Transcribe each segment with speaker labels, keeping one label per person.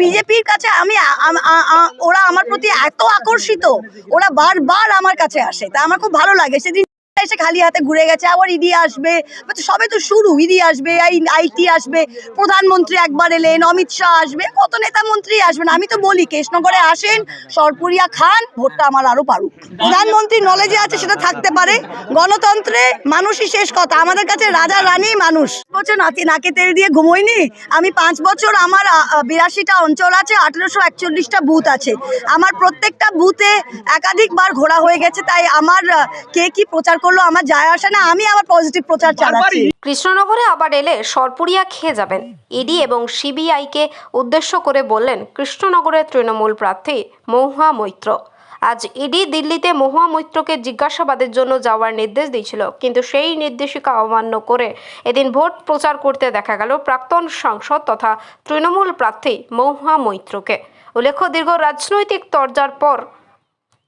Speaker 1: বিজেপির কাছে ওরা আমার প্রতি এত আকর্ষিত, ওরা বারবার আমার কাছে আসে, তা আমার খুব ভালো লাগে। সেদিন এসে খালি হাতে ঘুরে গেছে, আবার ইডি আসবে, সবে তো শুরু, ইডি আসবে, আইটি আসবে, প্রধানমন্ত্রী একবার এলেন, অমিত শাহ আসবে, কত নেতা মন্ত্রী আসবেন। আমি তো বলি কৃষ্ণগড়ে আসেন, সরপুরিয়া খান, ভোটটা আমার আরো পারুক। প্রধানমন্ত্রী নলেজে আছে সেটা থাকতে পারে, গণতন্ত্রে মানুষই শেষ কথা। আমাদের কাছে রাজা রানী মানুষ। বছর নাকে তেল দিয়ে ঘুমোইনি আমি। 5 বছর আমার 82টা অঞ্চল আছে, 1841টা বুথ আছে। আমার প্রত্যেকটা বুথে একাধিকবার ঘোরা হয়ে গেছে, তাই আমার কে কি প্রচার করলো আমার যায় আসে না, আমি আবার পজিটিভ প্রচার চালাচ্ছি।
Speaker 2: কৃষ্ণনগরে আবার এলে সরপুরিয়া খেয়ে যাবেন, ইডি এবং সিবিআইকে উদ্দেশ্য করে বললেন কৃষ্ণনগরের তৃণমূল প্রার্থী মহুয়া মৈত্র। আজ ইডি দিল্লিতে মহুয়া মৈত্রকে জিজ্ঞাসাবাদের জন্য যাওয়ার নির্দেশ দিয়েছিল, কিন্তু সেই নির্দেশিকা অমান্য করে এদিন ভোট প্রচার করতে দেখা গেল প্রাক্তন সাংসদ তথা তৃণমূল প্রার্থী মহুয়া মৈত্রকে। উল্লেখ্য, দীর্ঘ রাজনৈতিক তরজার পর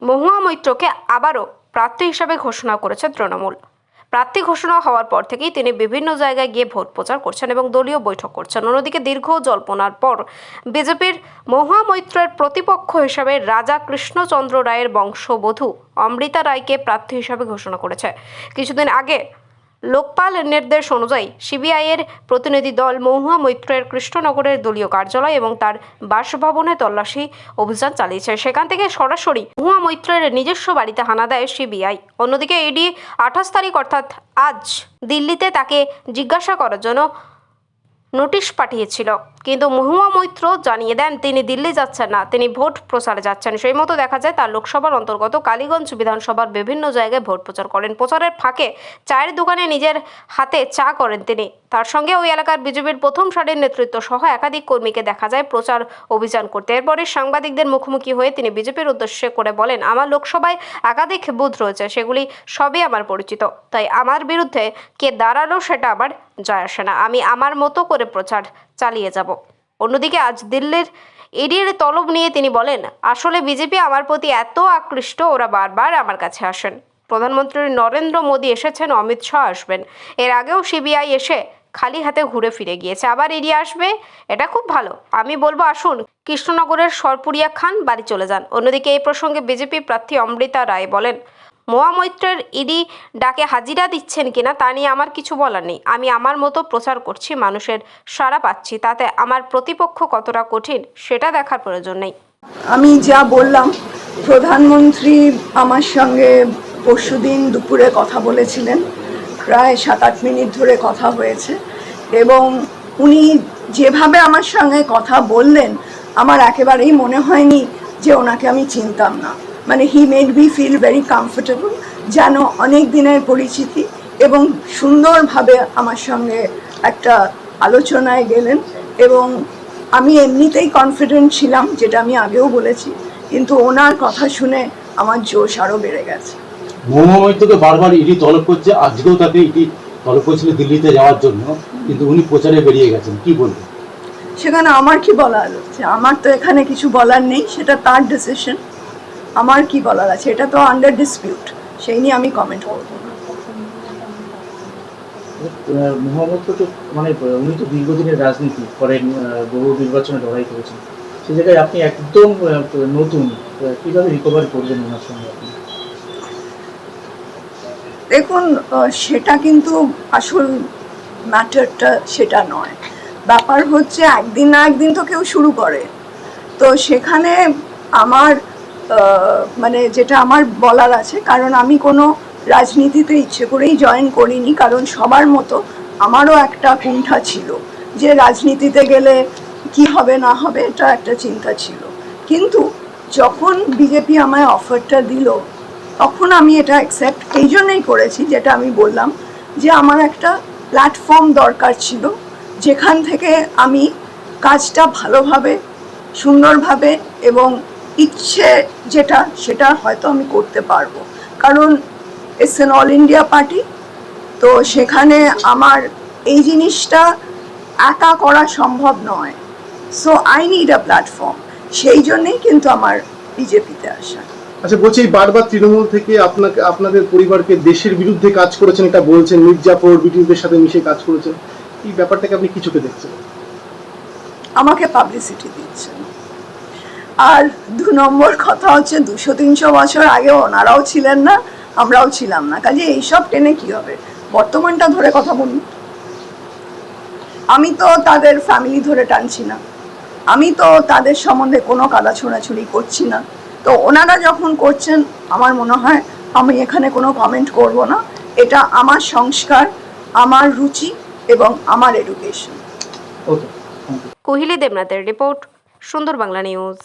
Speaker 2: মহুয়া মৈত্রকে আবারও প্রার্থী হিসাবে ঘোষণা করেছে তৃণমূল। প্রার্থী ঘোষণা হওয়ার পর থেকেই তিনি বিভিন্ন জায়গায় গিয়ে ভোট প্রচার করছেন এবং দলীয় বৈঠক করছেন। অন্যদিকে দীর্ঘ জল্পনার পর বিজেপির মহুয়া মৈত্রের প্রতিপক্ষ হিসাবে রাজা কৃষ্ণচন্দ্র রায়ের বংশবধূ অমৃতা রায়কে প্রার্থী হিসাবে ঘোষণা করেছে। কিছুদিন আগে লোকপাল নির্দেশ অনুযায়ী সিবিআইয়ের প্রতিনিধি দল মহুয়া মৈত্রের কৃষ্ণনগরের দলীয় কার্যালয় এবং তার বাসভবনে তল্লাশি অভিযান চালিয়েছে। সেখান থেকে সরাসরি মহুয়া মৈত্রের নিজস্ব বাড়িতে হানা দেয় সিবিআই। অন্যদিকে ইডি 28 তারিখ অর্থাৎ আজ দিল্লিতে তাকে জিজ্ঞাসা করার জন্য নোটিশ পাঠিয়েছিল, কিন্তু মহুয়া মৈত্র জানিয়ে দেন তিনি দিল্লি যাচ্ছেন না, তিনি ভোট প্রচারে যাচ্ছেন। সেই মতো দেখা যায় তার লোকসভার অন্তর্গত কালীগঞ্জ বিধানসভার বিভিন্ন জায়গায় ভোট প্রচার করেন। প্রচারের ফাঁকে চায়ের দোকানে নিজের হাতে চা করেন তিনি। তার সঙ্গে ওই এলাকার বিজেপির প্রথম সারির নেতৃত্ব সহ একাধিক কর্মীকে দেখা যায় প্রচার অভিযান করতে। এরপরে সাংবাদিকদের মুখোমুখি হয়ে তিনি বিজেপির উদ্দেশ্যে করে বলেন, আমার লোকসভায় একাধিক বুথ রয়েছে, সেগুলি সবই আমার পরিচিত, তাই আমার বিরুদ্ধে কে দাঁড়ালো সেটা আবার যায় আসে না, আমি আমার মতো করে প্রচার চালিয়ে যাব। অন্যদিকে আজ দিল্লির ইডির তলব নিয়ে তিনি বলেন, আসলে বিজেপি আমার প্রতি এত আকৃষ্ট, ওরা বারবার আমার কাছে আসেন। প্রধানমন্ত্রী নরেন্দ্র মোদী এসেছেন, অমিত শাহ আসবেন, এর আগেও সিবিআই এসে খালি হাতে ঘুরে ফিরে গিয়েছে, আবার ইডি আসবে, এটা খুব ভালো। আমি বলবো আসুন কৃষ্ণনগরের সরপুরিয়া খান বাড়ি চলে যান। অন্যদিকে এই প্রসঙ্গে বিজেপি প্রার্থী অমৃতা রায় বলেন, মহুয়া মৈত্রের ইডি ডাকে হাজিরা দিচ্ছেন কিনা তা নিয়ে আমার কিছু বলার নেই, আমি আমার মতো প্রচার করছি, মানুষের সাড়া পাচ্ছি, তাতে আমার প্রতিপক্ষ কতটা কঠিন সেটা দেখার প্রয়োজন নেই।
Speaker 1: আমি যা বললাম, প্রধানমন্ত্রী আমার সঙ্গে পরশুদিন দুপুরে কথা বলেছিলেন, প্রায় 7-8 মিনিট ধরে কথা হয়েছে, এবং উনি যেভাবে আমার সঙ্গে কথা বললেন আমার একেবারেই মনে হয়নি যে ওনাকে আমি চিনতাম না। মানে he made me feel very comfortable, যেন অনেক দিনের পরিচিতি, এবং সুন্দরভাবে আমার সঙ্গে একটা আলোচনায় গেলেন। এবং আমি এমনিতেই কনফিডেন্ট ছিলাম, যেটা আমি আগেও বলেছি, কিন্তু ওনার কথা শুনে আমার জোশ আরও বেড়ে গেছে।
Speaker 3: মহুয়া মৈত্রকে বারবার ইডি তলব করছে, আজকেও তাকে ইডি তলব করেছিল দিল্লিতে যাওয়ার জন্য, কিন্তু উনি প্রচারে বেরিয়ে গেছেন, কি বলবেন?
Speaker 1: সেখানে আমার কি বলার আছে? আমার তো এখানে কিছু বলার নেই, সেটা তার ডিসিশন। আমার কি বলার আছে? এটা তো আন্ডার ডিসপিউট, সেই নিয়ে আমি কমেন্ট করব না।
Speaker 4: মহুয়া মৈত্র তো মানে উনি তো দীর্ঘদিনের রাজনীতি করেন, বহু নির্বাচনে লড়াই করেছেন, সেই জায়গায় আপনি একদম নতুন, কিভাবে রিকভার করবেন ওনার সঙ্গে আপনি?
Speaker 1: দেখুন, সেটা কিন্তু আসল ম্যাটারটা সেটা নয়। ব্যাপার হচ্ছে একদিন না একদিন তো কেউ শুরু করে, তো সেখানে আমার মানে যেটা আমার বলার আছে, কারণ আমি কোনো রাজনীতিতে ইচ্ছে করেই জয়েন করিনি, কারণ সবার মতো আমারও একটা কুণ্ঠা ছিল যে রাজনীতিতে গেলে কি হবে না হবে, এটা একটা চিন্তা ছিল। কিন্তু যখন বিজেপি আমায় অফারটা দিল তখন আমি এটা অ্যাকসেপ্ট এই জন্যই করেছি, যেটা আমি বললাম, যে আমার একটা প্ল্যাটফর্ম দরকার ছিল যেখান থেকে আমি কাজটা ভালোভাবে, সুন্দরভাবে এবং ইচ্ছে যেটা সেটা হয়তো আমি করতে পারবো। কারণ it's an all India party, তো সেখানে আমার এই জিনিসটা একা করা সম্ভব নয়। So I need a platform, সেই জন্যেই কিন্তু আমার বিজেপিতে আসা।
Speaker 5: আচ্ছা, বলছি বারবার তৃণমূল থেকে আপনাদের পরিবারকে দেশের বিরুদ্ধে কাজ করেছেন এটা বলছেন, মির্জাফর বিটিউদের সাথে মিশে কাজ করেছেন, এই ব্যাপারটাকে আপনি কি চোখে দেখছেন?
Speaker 1: আমাকে পাবলিসিটি দিচ্ছেন। আর 2 নম্বর কথা হচ্ছে 200-300 বছর আগে ওনারাও ছিলেন না, আমরাও ছিলাম না, কাজে এইসব টেনে কি হবে, বর্তমানটা ধরে কথা বলুন। আমি তো তাদের ফ্যামিলি ধরে টানছি না, আমি তো তাদের সম্বন্ধে কোনো কাদা ছোঁড়াছুড়ি করছি না। তো ওনারা যখন করছেন আমার মনে হয় আমি এখানে কোনো কমেন্ট করব না। এটা আমার সংস্কার, আমার রুচি এবং আমার education.
Speaker 4: Okay, thank you.
Speaker 2: Kohili দেবনাথের রিপোর্ট, সুন্দর বাংলা নিউজ।